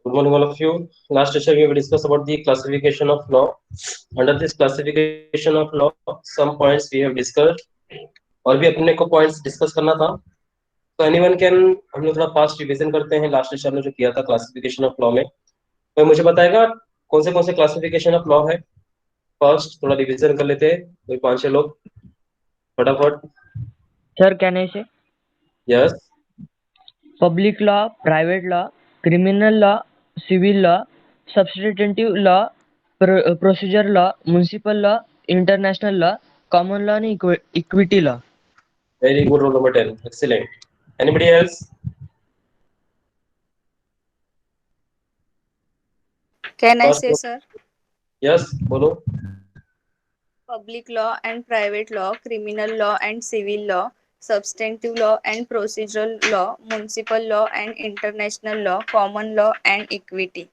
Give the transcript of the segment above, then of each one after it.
Good morning, all of you. Last session we will discuss about the classification of law. Under this classification of law, some points we have discussed. और भी अपने को points discuss करना था. So anyone can हम लोग थोड़ा fast revision करते हैं. Last session में जो किया था classification of law में. तो मुझे बताएगा कौन से classification of law है. First थोड़ा revision कर लेते हैं. कोई 5-6 लोग. फटाफट. Sir, can I say? Yes. Public law, private law, criminal law, civil law, substantive law, procedure law, municipal law, international law, common law and equity law. Very good. Rule number 10. Excellent. Anybody else? Can I First. say, sir? Yes. बोलो. Public law and private law, criminal law and civil law, substantive law and procedural law, municipal law and international law, common law and equity.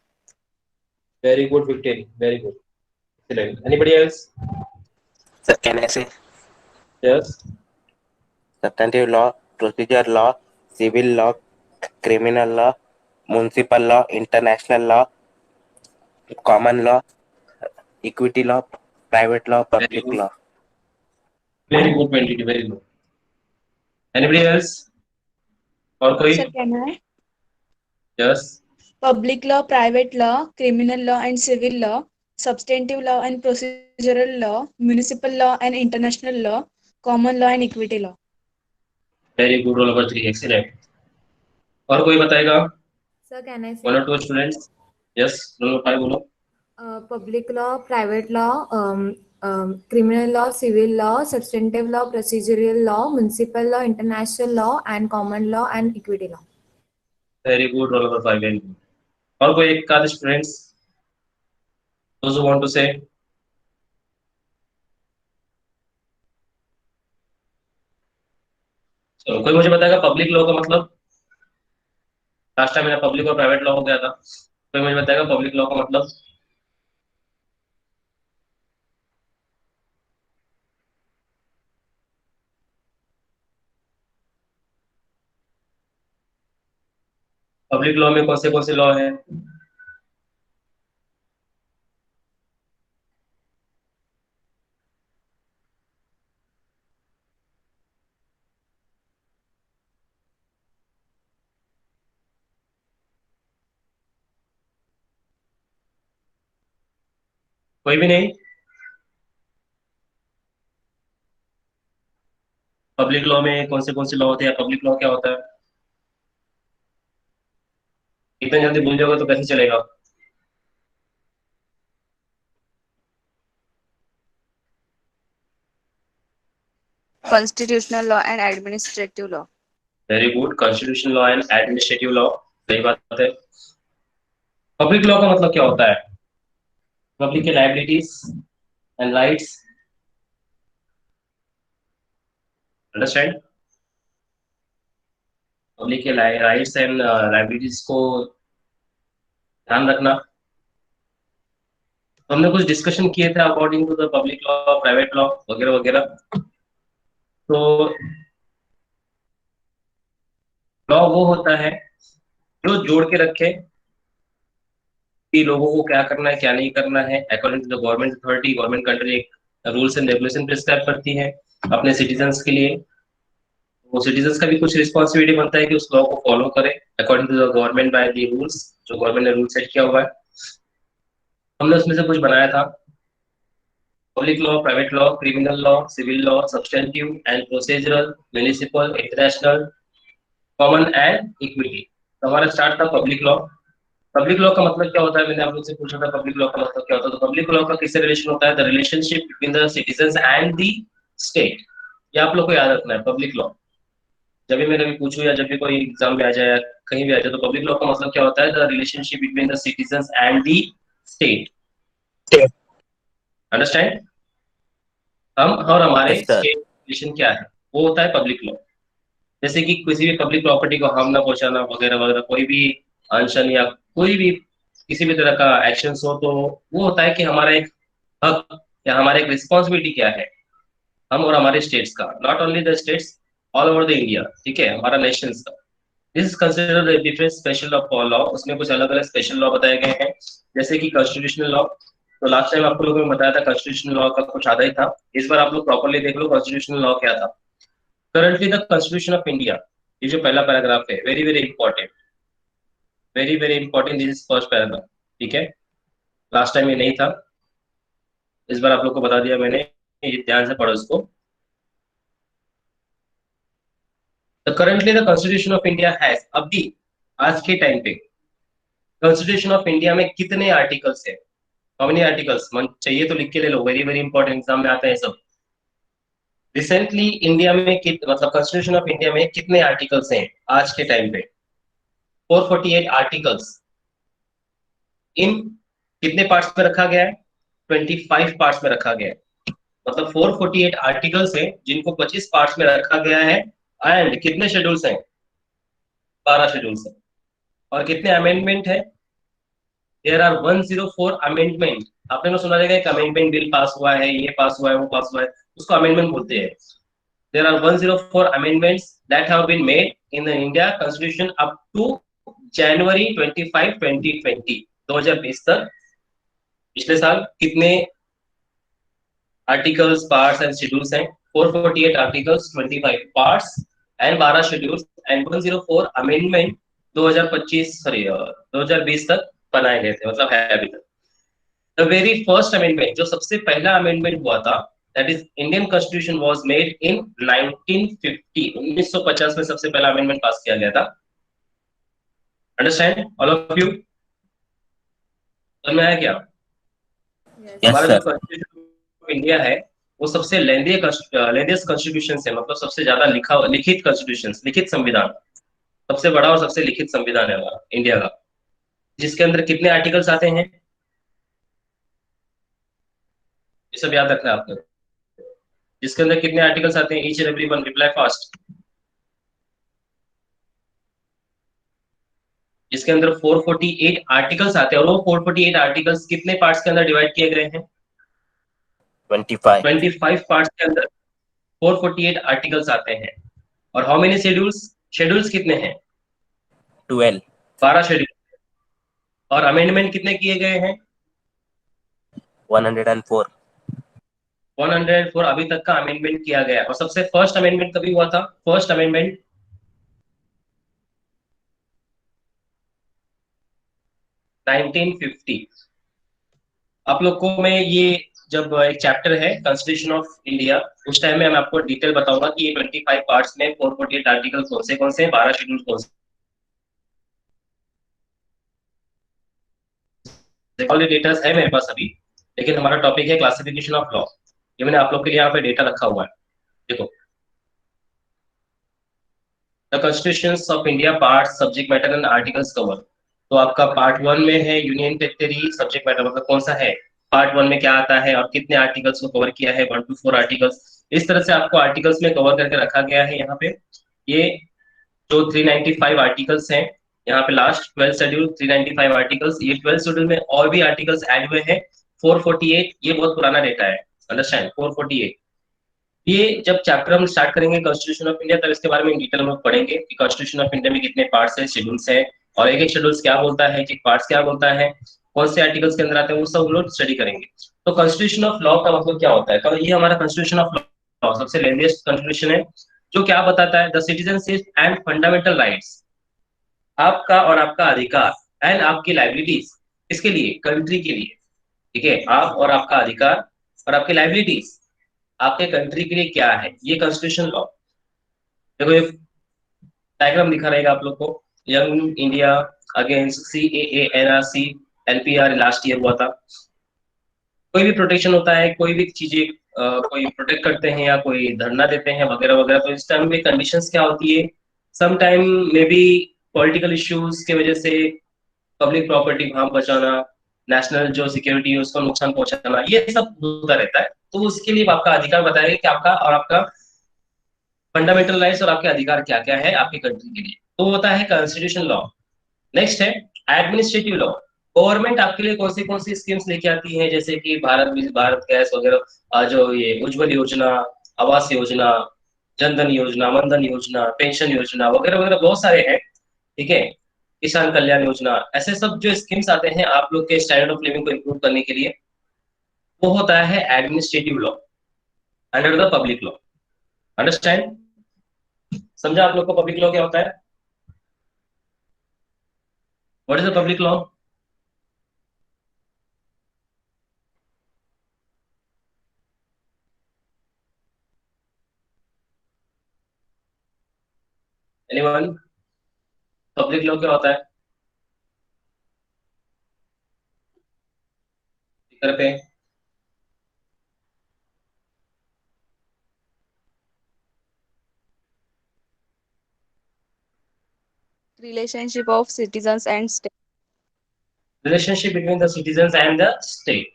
Very good, Victor. Very good. Excellent. Anybody else? Sir, can I say? Yes. Substantive law, procedure law, civil law, criminal law, municipal law, international law, common law, equity law, private law, public good. law. Very good, Wendy. Very good. Anybody else? और कोई? Sir, can I? Yes. Public law, private law, criminal law and civil law, substantive law and procedural law, municipal law and international law, common law and equity law. Very good. Roll number 3. Excellent. और कोई बताएगा? Sir, can I say? One or two students? Yes. Roll number 5 बोलो. Public law, private law, criminal law, civil law, substantive law, procedural law, municipal law, international law, and common law and equity law. Very good. Roll number 5. Very good. और कोई एक आध students? Those who want to say? चलो कोई मुझे बताएगा public law का मतलब? लास्ट टाइम मेरा पब्लिक और प्राइवेट लॉ हो गया था. कोई मुझे बताएगा पब्लिक लॉ का मतलब? पब्लिक लॉ में कौन से लॉ है? कोई भी नहीं? पब्लिक लॉ में कौन से लॉ होते हैं? पब्लिक लॉ क्या होता है? इतने जल्दी भूल जाओगे तो कैसे चलेगा? Constitutional law and administrative law. Very good. Constitution law and administrative law. सही बात है. पब्लिक लॉ का मतलब क्या होता है? पब्लिक के liabilities and rights. Understand? Public के राइट्स एंड लाइबिलिटीज को ध्यान रखना. हमने कुछ डिस्कशन किए थे according to the public law, private law वगैरह वगैरह. तो लॉ वो होता है जो जोड़ के रखे कि लोगों को क्या करना है क्या नहीं करना है. According to the government authority, government country एक रूल्स एंड रेगुलेशन प्रिस्क्राइब करती है अपने सिटीजन्स के लिए. वो सिटीजन्स का भी कुछ रिस्पॉन्सिबिलिटी बनता है कि उस लॉ को फॉलो करे according to the government by the rules जो गवर्नमेंट ने रूल सेट किया हुआ है. हमने उसमें से कुछ बनाया था. Public law, private law, criminal law, civil law, substantive and procedural, municipal, international, common and equity. तो हमारा स्टार्ट था पब्लिक लॉ. पब्लिक लॉ का मतलब क्या होता है? मैंने आप लोग से पूछा था पब्लिक लॉ का मतलब क्या होता है. तो पब्लिक लॉ का किससे रिलेशन होता है? The relationship between the citizens and the state. ये आप लोग को याद रखना है. पब्लिक लॉ जब भी मैं कभी पूछूं या जब भी कोई एग्जाम में आ जाए या कहीं भी आ जाए, तो पब्लिक लॉ का मतलब क्या होता है? The relationship between the citizens and the state. Understand? हम और हमारे Yes, sir. स्टेट रिलेशन क्या है वो होता है पब्लिक लॉ. जैसे कि किसी भी पब्लिक प्रॉपर्टी को हार्म ना पहुंचाना वगैरह वगैरह, कोई भी अनशन या कोई भी किसी भी तरह का एक्शन हो, तो वो होता है कि हमारा एक हक या हमारा एक रिस्पॉन्सिबिलिटी क्या है हम और हमारे स्टेट्स का. Not only the states, all over the India. ठीक है, हमारा नेशंस का. This is considered different special law, उसमें कुछ अलग अलग स्पेशल लॉ बताए गए हैं, जैसे कि कॉन्स्टिट्यूशनल लॉ। तो लास्ट टाइम आपको लोगों ने बताया था कॉन्स्टिट्यूशनल लॉ का कुछ आधा ही था, इस बार आप लोग प्रॉपर्ली देख लो कॉन्स्टिट्यूशनल लॉ क्या था। Currently the constitution of India, ये जो पहला पैराग्राफ है, very very important, very very important, this is first paragraph, ठीक है। लास्ट टाइम ये नहीं था, इस बार आप लोग को बता दिया मैंने, ये ध्यान से पढ़ो इसको। The currently the constitution of India has, अभी आज के टाइम पे कॉन्स्टिट्यूशन ऑफ इंडिया में कितने आर्टिकल्स है, हाउ मेनी आर्टिकल्स, मन चाहिए तो लिख के ले लो, वेरी वेरी इंपॉर्टेंट, एग्जाम में आता है सब। रिसेंटली इंडिया में मतलब कॉन्स्टिट्यूशन ऑफ इंडिया में कितने आर्टिकल्स हैं आज के टाइम पे? 448 आर्टिकल्स। इन कितने पार्ट्स में रखा गया है? 25 पार्ट्स में रखा गया है। मतलब 448 आर्टिकल्स हैं जिनको 25 पार्ट्स में रखा गया है। एंड कितने शेड्यूल्स हैं? 12 शेड्यूल्स हैं। और कितने अमेंडमेंट है? There are 104 amendment. आपने तो सुना रहेगा एक अमेंडमेंट बिल पास हुआ है, ये पास हुआ है, वो पास हुआ है, उसको अमेंडमेंट बोलते हैं। There are 104 amendments that have been made in the India constitution up to January 25 2020, 2020 तक। पिछले साल कितने आर्टिकल्स, पार्ट्स एंड शेड्यूल्स हैं? 448 articles, 25 parts and 12 schedules and 104 amendment 2020 तक बनाए गए थे, मतलब है अभी तक। द वेरी फर्स्ट अमेंडमेंट, जो सबसे पहला अमेंडमेंट हुआ था, that is Indian constitution was made in 1950, 1950 में सबसे पहला अमेंडमेंट पास किया गया था। Understand all of you? समझ में आया क्या? Yes. यस हमारा जो सर। कॉन्स्टिट्यूशन ऑफ इंडिया है वो सबसे लेंदियस्ट कॉन्स्टिट्यूशन है, मतलब सबसे ज्यादा लिखित कॉन्स्टिट्यूशन, लिखित संविधान, सबसे बड़ा और सबसे लिखित संविधान है हमारा इंडिया का, जिसके अंदर कितने आर्टिकल्स आते हैं ये सब याद रखना है आपको। जिसके अंदर कितने आर्टिकल्स आते हैं, each and every one reply fast. जिसके अंदर 448 आर्टिकल्स आते हैं, और वो 448 आर्टिकल्स कितने पार्ट्स के अंदर डिवाइड किए गए हैं? 25। 25 पार्ट्स के अंदर 448 आर्टिकल्स आते हैं। और हाउ मेनी शेड्यूल्स? शेड्यूल्स कितने हैं? 12। 12 शेड्यूल। और अमेंडमेंट कितने किए गए हैं? 104। 104 अभी तक का अमेंडमेंट किया गया है। और सबसे फर्स्ट अमेंडमेंट कभी हुआ था? First amendment 1950। आप लोग को मैं ये जब एक चैप्टर है कॉन्स्टिट्यूशन ऑफ इंडिया, उस टाइम में मैं आपको डिटेल बताऊंगा कि ये 25 पार्ट्स में 448 आर्टिकल कौन से हैं, 12 शेड्यूल कौन से। ऑल डेटा है मेरे पास अभी, लेकिन हमारा टॉपिक है क्लासिफिकेशन ऑफ लॉ। ये मैंने आप लोग के लिए यहाँ पे डेटा रखा हुआ है, देखो। The constitution of India part, subject matter and articles cover. तो आपका पार्ट 1 में है यूनियन टेरिटरी, सब्जेक्ट मैटर मतलब कौन सा है, पार्ट 1 में क्या आता है और कितने आर्टिकल्स को कवर किया है, 1 to 4 आर्टिकल्स। इस तरह से आपको आर्टिकल्स में कवर करके रखा गया है यहाँ पे। ये जो 395 आर्टिकल्स हैं, यहाँ पे लास्ट 12 शेड्यूल 395 आर्टिकल्स, ये 12 शेड्यूल में और भी आर्टिकल्स ऐड हुए हैं 448। ये बहुत पुराना डेटा है, अंडरस्टैंड, 448। ये जब चैप्टर हम स्टार्ट करेंगे कॉन्स्टिट्यूशन ऑफ इंडिया, तब इसके बारे में डिटेल में पढ़ेंगे कि कॉन्स्टिट्यूशन ऑफ इंडिया में कितने पार्ट्स है, शेड्यूल्स है, और एक एक शेड्यूल्स क्या बोलता है, एक पार्ट्स क्या बोलता है, कौन से आर्टिकल्स के अंदर आते हैं, वो सब लोग स्टडी करेंगे। तो कॉन्स्टिट्यूशन ऑफ लॉ का मतलब क्या होता है? तो ये हमारा कॉन्स्टिट्यूशन ऑफ लॉ सबसे लेंथीएस्ट कॉन्स्टिट्यूशन है, जो क्या बताता है, the citizenship and fundamental rights, आपका और आपका अधिकार, एंड आपकी लाइबिलिटीज, इसके लिए, कंट्री के लिए, ठीक है, आप और आपका अधिकार और आपकी लाइबिलिटीज आपके कंट्री के लिए क्या है, ये कॉन्स्टिट्यूशन लॉ। देखो ये डायग्राम दिखा रहेगा आप लोग को, young India against CAA, NRC, LPR last year हुआ था। कोई भी प्रोटेक्शन होता है, कोई भी चीजें कोई प्रोटेक्ट करते हैं या कोई धरना देते हैं वगैरह वगैरह, तो इस टाइम में कंडीशंस क्या होती है, some time may be political issues की वजह से पब्लिक प्रॉपर्टी वहां बचाना, नेशनल जो सिक्योरिटी है उसको नुकसान पहुंचाना, ये सब होता रहता है। तो उसके लिए आपका अधिकार बताएगा कि आपका और आपका फंडामेंटल राइट्स और आपके अधिकार क्या क्या है आपकी कंट्री के लिए, तो होता है कॉन्स्टिट्यूशन लॉ। नेक्स्ट है एडमिनिस्ट्रेटिव लॉ। गवर्नमेंट आपके लिए कौन सी स्कीम्स लेके आती है, जैसे कि भारत गैस वगैरह, जो ये उज्ज्वल योजना, आवास योजना, जनधन योजना, मनधन योजना, पेंशन योजना वगैरह वगैरह बहुत सारे हैं। ठीक है, किसान कल्याण योजना, ऐसे सब जो स्कीम्स आते हैं आप लोग के स्टैंडर्ड ऑफ लिविंग को इम्प्रूव करने के लिए, वो होता है administrative law under the public law. Understand? समझा आप लोग को पब्लिक लॉ क्या होता है? What is the public law? Anyone? Public law क्या होता है? स्पीकर पे। Relationship of citizens and state. Relationship between the citizens and the state.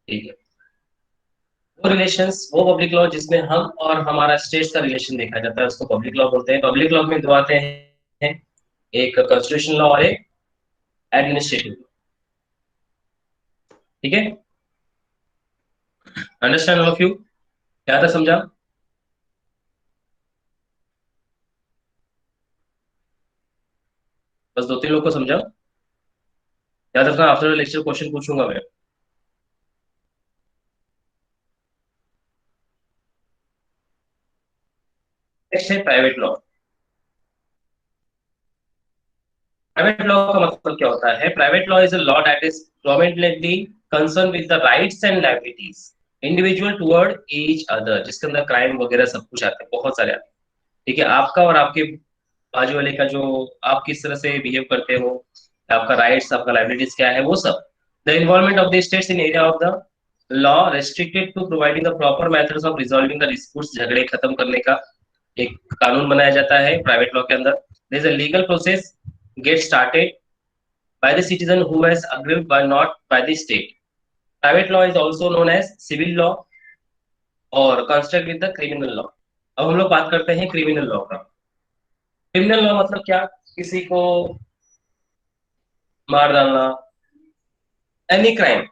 ठीक है, वो रिलेशंस, वो पब्लिक लॉ जिसमें हम और हमारा स्टेट का रिलेशन देखा जाता है उसको पब्लिक लॉ बोलते हैं। पब्लिक लॉ में दो आते हैं, एक कॉन्स्टिट्यूशन लॉ और एक एडमिनिस्ट्रेटिव लॉ। ठीक है, अंडरस्टैंड ऑल ऑफ यू? क्या था, समझा? बस दो तीन लोग को समझा? याद रखना, आफ्टर लेक्चर क्वेश्चन पूछूंगा मैं। नेक्स्ट है प्राइवेट लॉ। प्राइवेट लॉ का मतलब क्या होता है? Private law is a law that is prominently concern with the rights and liabilities individual toward each other, जिसके अंदर क्राइम वगैरह सब कुछ आते हैं, बहुत सारे आते हैं। ठीक है, आपका और आपके बाजू वाले का जो आप किस तरह से बिहेव करते हो, आपका राइट्स, आपका लायबिलिटीज क्या है, वो सब। The involvement of the states in area of the law restricted to providing the proper methods of resolving the disputes, झगड़े खत्म करने का एक कानून बनाया जाता है प्राइवेट लॉ के अंदर। There is a legal process get started by the citizen who has aggrieved by not by the state. Private law is also known as civil law और construct with the criminal law। अब हम लोग बात करते हैं criminal law का। Criminal law मतलब क्या? किसी को मार डालना, एनी क्राइम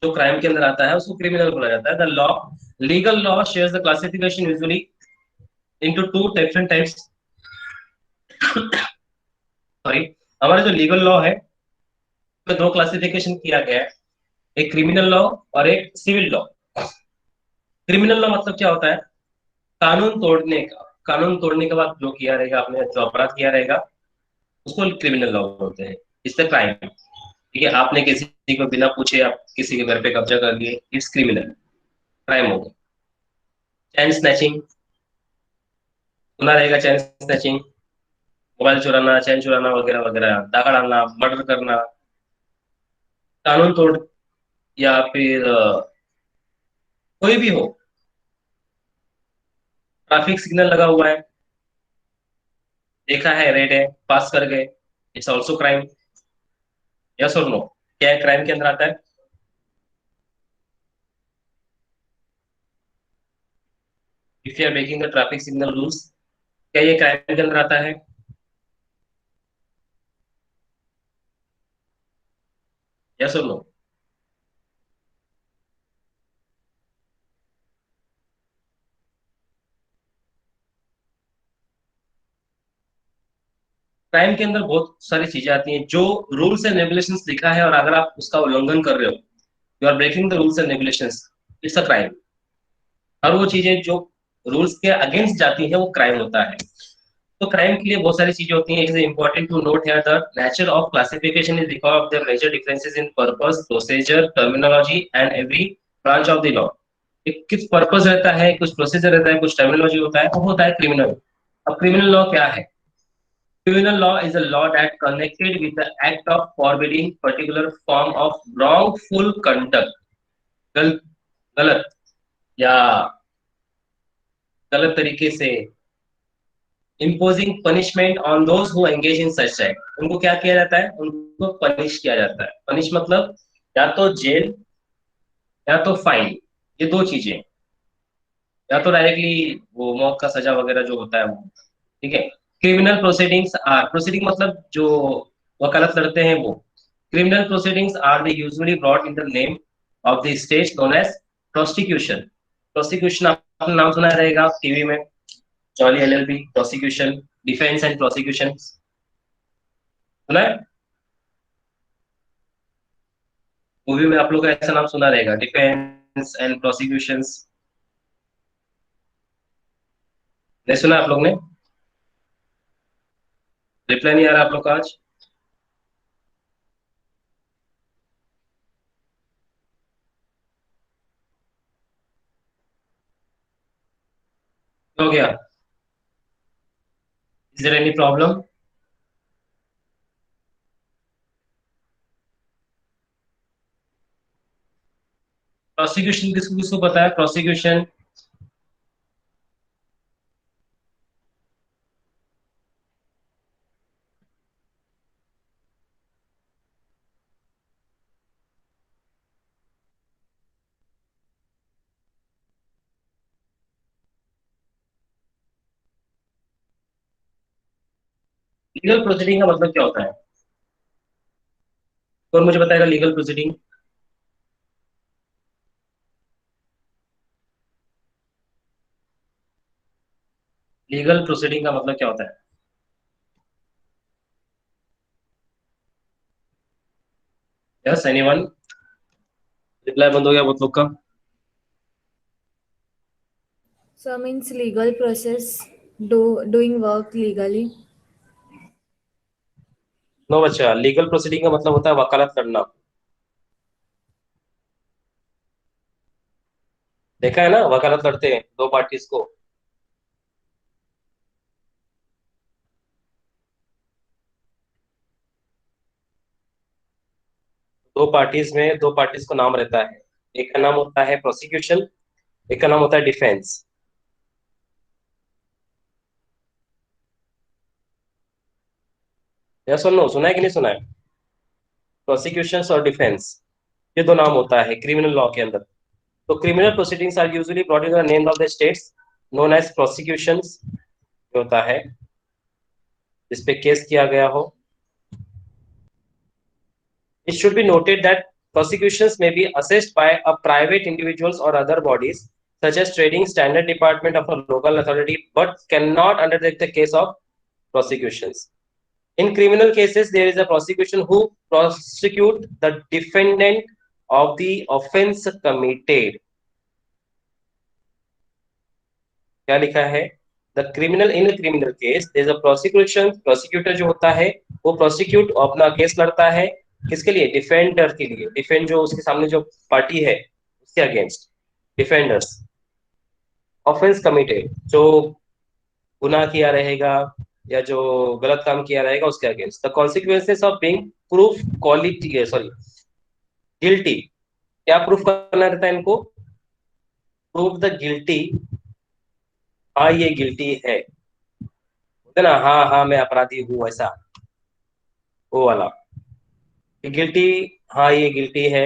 जो क्राइम के अंदर आता है उसको क्रिमिनल बोला जाता है। The law, legal law shares the classification usually into two different types. Sorry, हमारा जो लीगल लॉ है तो दो क्लासिफिकेशन किया गया है, एक क्रिमिनल लॉ और एक सिविल लॉ। क्रिमिनल लॉ मतलब क्या होता है? कानून तोड़ने का, कानून तोड़ने के बाद जो किया रहेगा, आपने जो अपराध किया रहेगा उसको क्रिमिनल लॉ बोलते हैं। इससे क्राइम, ठीक है, आपने किसी को बिना पूछे आप किसी के घर पे कब्जा कर लिए, इट्स क्रिमिनल, क्राइम हो गया। चैन स्नैचिंग सुना रहेगा, चैन स्नैचिंग, मोबाइल चुराना, चैन चुराना वगैरह वगैरह, दागा डालना, मर्डर करना, कानून तोड़, या फिर कोई भी हो, ट्रैफिक सिग्नल लगा हुआ है, देखा है रेड है, पास कर गए, इट्स ऑल्सो क्राइम। यस और नो? क्या है क्राइम के अंदर आता है? If you are breaking the traffic signal rules, क्या ये क्राइम के अंदर आता है? यस और नो? क्राइम के अंदर बहुत सारी चीजें आती हैं, जो रूल्स एंड रेगुलेशंस लिखा है और अगर आप उसका उल्लंघन कर रहे हो, you are breaking the rules and regulations, it's a crime. और वो चीजें जो रूल्स के अगेंस्ट जाती हैं वो क्राइम होता है। तो क्राइम के लिए बहुत सारी चीजें होती हैं। It is important to note here the nature of classification is because of the major differences in purpose, procedure, terminology and every branch of the law. किस पर्पस रहता है, कुछ प्रोसीजर रहता है, कुछ टर्मिनोलॉजी होता है, वो होता है क्रिमिनल। अब क्रिमिनल लॉ क्या है? Criminal law is a law that connected with the act of forbidding particular form of wrongful conduct, गल, गलत या गलत तरीके से imposing punishment on those who engage in such act। उनको क्या किया जाता है? उनको पनिश किया जाता है। पनिश मतलब या तो जेल या तो फाइन, ये दो चीजें, या तो डायरेक्टली वो मौत का सजा वगैरह जो होता है वो। ठीक है, क्रिमिनल प्रोसीडिंग्स आर, प्रोसीडिंग मतलब जो वकालत लड़ते हैं वो। Criminal proceedings are the usually brought in the name of the state known as prosecution. Prosecution आपने नाम सुना रहेगा टीवी में, Jolly LLB, prosecution, defence and prosecution. सुना है? मूवी में आप लोग का ऐसा नाम सुना रहेगा, डिफेंस एंड प्रोसिक्यूशंस। नहीं सुना आप लोग ने? रिप्लाई नहीं आ रहा आप लोग का आज? हो गया? Is there any problem? Prosecution किसको किसको पता है? प्रोसिक्यूशन लीगल प्रोसीडिंग का मतलब क्या होता है? कौन मुझे बताएगा लीगल प्रोसीडिंग? लीगल प्रोसीडिंग का मतलब क्या होता है? Yes anyone? रिप्लाई बंद हो गया बहुत लोग का। So means legal process, doing work legally. No बच्चा, लीगल प्रोसीडिंग का मतलब होता है वकालत करना। देखा है ना, वकालत करते हैं दो पार्टीज को। दो पार्टीज को नाम रहता है। एक का नाम होता है प्रोसिक्यूशन, एक का नाम होता है डिफेंस। या सुन लो, सुना है कि नहीं सुना है? प्रोसिक्यूशन और डिफेंस, ये दो नाम होता है क्रिमिनल लॉ के अंदर। तो criminal proceedings are usually brought in the name of the states known as prosecutions होता है, जिस पे केस किया गया हो। It should be noted that prosecutions may be assessed by a private individuals or other bodies, such as trading standard department of a local authority, but cannot undertake the case of prosecutions. In criminal cases, there is a prosecution who prosecute the defendant of the offense committed. क्या लिखा है? The criminal in criminal case there is a prosecution, prosecutor जो होता है वो prosecute अपना case लड़ता है। किसके लिए? डिफेंडर के लिए। डिफेंड जो उसके सामने जो पार्टी है उसके अगेंस्ट डिफेंडर्स। ऑफेंस कमिटेड जो गुनाह किया रहेगा या जो गलत काम किया रहेगा उसके against. The consequences of being proof quality sorry guilty, क्या प्रूफ करना रहता है इनको? प्रूफ द गिल्टी, हाँ ये गिल्टी है, होता है ना, हाँ हाँ मैं अपराधी हूँ, ऐसा वो वाला गिल्टी। हाँ ये गिल्टी है,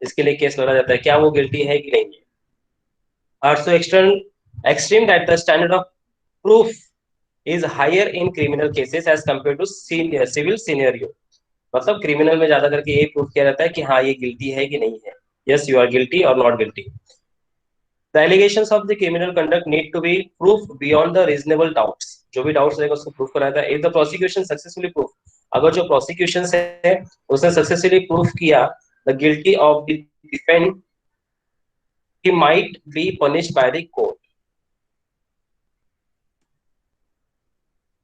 इसके लिए केस लड़ा जाता है, क्या वो गिल्टी है कि नहीं है। Also extreme that the standard of proof is higher in criminal cases as compared to civil scenario। मतलब क्रिमिनल में ज्यादा करके ये प्रूफ किया जाता है कि हाँ ये गिल्टी है कि नहीं है, यस यू आर गिल्टी और not guilty. The allegations of the criminal conduct need to be proof beyond the reasonable doubts. जो भी डाउट्स रहेगा उसको प्रूफ कराया था। If the prosecution successfully proof, अगर जो प्रोसिक्यूशन है उसने सक्सेसफुली प्रूफ किया the guilty of the defend, he might be punished by the court।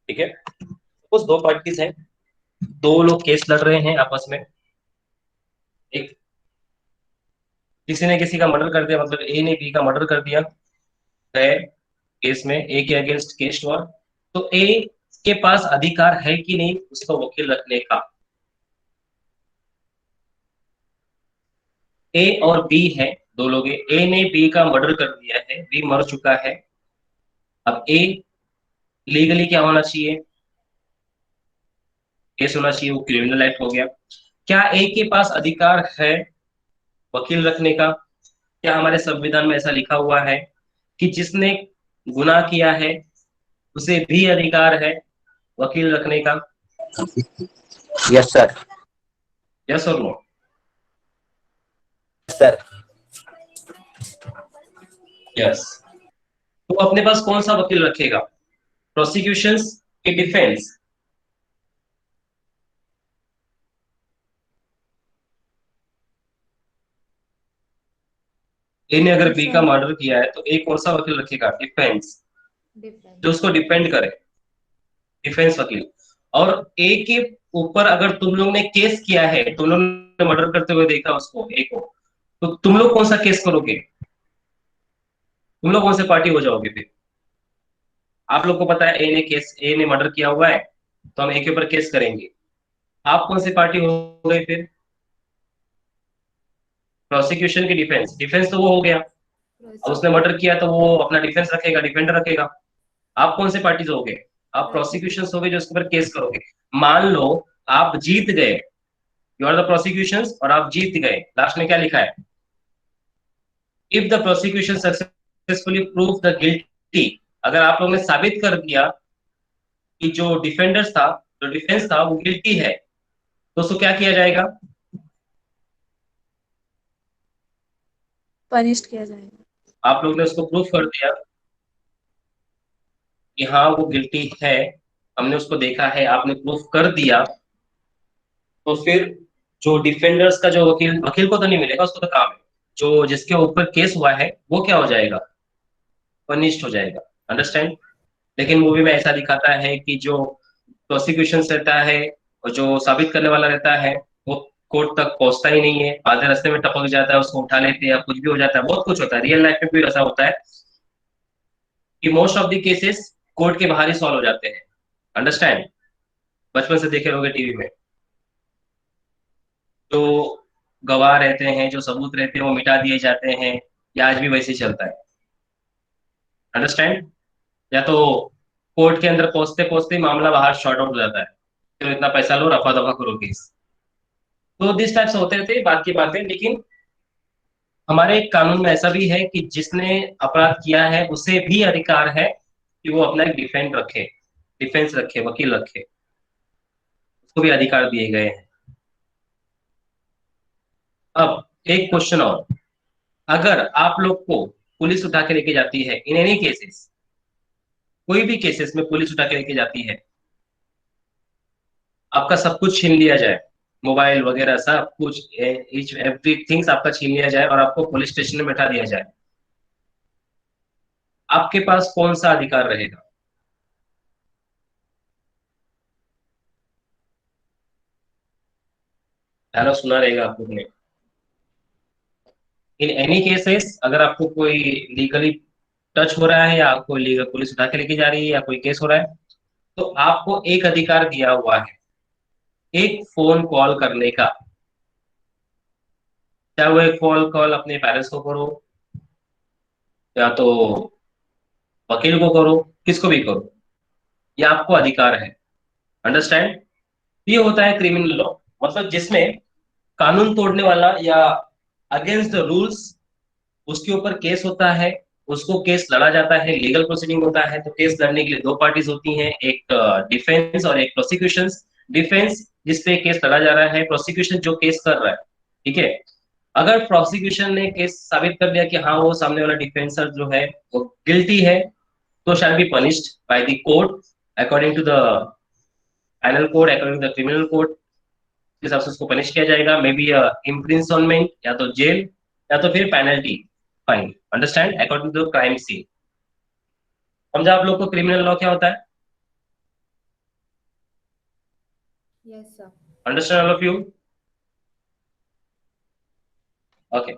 ठीक है, सपोज दो पार्टीज हैं, दो लोग केस लड़ रहे हैं आपस में। एक किसी ने किसी का मर्डर कर दिया, मतलब ए ने बी का मर्डर कर दिया है, केस में ए के अगेंस्ट केस हुआ। तो ए के पास अधिकार है कि नहीं उसको वकील रखने का? ए और बी है, दो लोग हैं। ए ने बी का मर्डर कर दिया है, बी मर चुका है। अब ए लीगली क्या होना चाहिए? केस होना चाहिए, वो क्रिमिनल एक्ट हो गया। क्या ए के पास अधिकार है वकील रखने का? क्या हमारे संविधान में ऐसा लिखा हुआ है कि जिसने गुनाह किया है उसे भी अधिकार है वकील रखने का? Yes sir. यस और नो? Sir yes. तो अपने पास कौन सा वकील रखेगा? प्रोसिक्यूशंस के डिफेंस? ए ने अगर बी का Defense. मर्डर किया है तो ए कौन सा वकील रखेगा? Defence, Defense. जो उसको डिफेंड करे, डिफेंस वकील। और ए के ऊपर अगर तुम लोग ने केस किया है, तुम लोग ने मर्डर करते हुए देखा उसको, ए को, तो तुम लोग कौन सा केस करोगे? तुम लोग कौन से पार्टी हो जाओगे फिर? आप लोग को पता है ए ने मर्डर किया हुआ है, तो हम ए के ऊपर केस करेंगे। आप कौन सी पार्टी हो गए फिर? प्रोसिक्यूशन की डिफेंस, डिफेंस तो वो हो गया। अब उसने Prosecutor. मर्डर किया तो वो अपना डिफेंस रखेगा, डिफेंडर रखेगा। आप कौन से पार्टीज हो गए? आप Prosecutor. प्रोसिक्यूशन हो गए जो उसके ऊपर केस करोगे। मान लो आप जीत गए, यू आर द प्रोसिक्यूशन, और आप जीत गए, लास्ट में क्या लिखा है? If the prosecution successfully prove the guilty, अगर आप लोगों ने साबित कर दिया कि जो डिफेंडर्स था, जो डिफेंस था, वो गिल्टी है, तो उसको क्या किया जाएगा? पनिश किया जाएगा। आप लोग ने उसको प्रूफ कर दिया कि हाँ वो गिल्टी है, हमने उसको देखा है, आपने प्रूफ कर दिया, तो फिर जो डिफेंडर्स का जो वकील, वकील को तो नहीं मिलेगा, उसको तो काम है, जो जिसके ऊपर केस हुआ है वो क्या हो जाएगा? पनिश्ड हो जाएगा। अंडरस्टैंड? लेकिन मूवी में ऐसा दिखाता है कि जो प्रोसिक्यूशन रहता है और जो साबित करने वाला रहता है, वो कोर्ट तक पहुंचता ही नहीं है, आधे रास्ते में टपक जाता है, उसको उठा लेते हैं या कुछ भी हो जाता है, बहुत कुछ होता है। रियल लाइफ में भी ऐसा होता है कि most of the cases court के बाहर ही सॉल्व हो जाते हैं। अंडरस्टैंड? बचपन से देखे रहोगे टीवी में, जो गवाह रहते हैं, जो सबूत रहते हैं, वो मिटा दिए जाते हैं, या आज भी वैसे ही चलता है। अंडरस्टैंड? या तो कोर्ट के अंदर पहुंचते पहुंचते ही मामला बाहर शॉर्ट आउट हो जाता है, चलो इतना पैसा लो, रफा दफा करो केस। तो दिस टाइप से होते रहते हैं बात की बातें। लेकिन हमारे कानून में ऐसा भी है कि जिसने अपराध किया है उसे भी अधिकार है कि वो अपना एक डिफेंड रखे, डिफेंस रखे, वकील रखे, उसको भी अधिकार दिए गए हैं। अब एक क्वेश्चन और, अगर आप लोग को पुलिस उठा के लेके जाती है, इन एनी केसेस, कोई भी केसेस में पुलिस उठा के लेके जाती है, आपका सब कुछ छीन लिया जाए, मोबाइल वगैरह सब कुछ, इच एवरी थिंग्स आपका छीन लिया जाए और आपको पुलिस स्टेशन में बैठा दिया जाए, आपके पास कौन सा अधिकार रहेगा? पहला सुना रहेगा आप लोग ने। इन एनी केसेस, अगर आपको कोई लीगली टच हो रहा है, या कोई लीगल पुलिस उठा के लेके जा रही है, या कोई केस हो रहा है, तो आपको एक अधिकार दिया हुआ है, एक फोन कॉल करने का। चाहे वो एक फोन कॉल अपने पेरेंट्स को करो, या तो वकील को करो, किसको भी करो, ये आपको अधिकार है। अंडरस्टैंड? ये होता है क्रिमिनल लॉ, मतलब जिसमें कानून तोड़ने वाला या अगेंस्ट द रूल्स, उसके ऊपर केस होता है, उसको केस लड़ा जाता है, लीगल प्रोसीडिंग होता है। तो केस लड़ने के लिए दो पार्टीज होती हैं, एक डिफेंस और एक प्रोसिक्यूशन। डिफेंस जिसपे केस लड़ा जा रहा है, प्रोसिक्यूशन जो केस कर रहा है, ठीक है। अगर प्रोसिक्यूशन ने केस साबित कर दिया कि हाँ वो सामने वाला डिफेंसर जो है वो गिल्टी है, तो shall be punished by the court according to the panel code, according to the criminal code. इस हिसाब से उसको पनिश किया जाएगा, मे बी इम्प्रिजनमेंट, या तो जेल, या तो फिर penalty, fine. Understand? According to crime scene. समझा आप लोग को क्रिमिनल लॉ क्या होता है? Yes, sir. Understand all of you? Okay,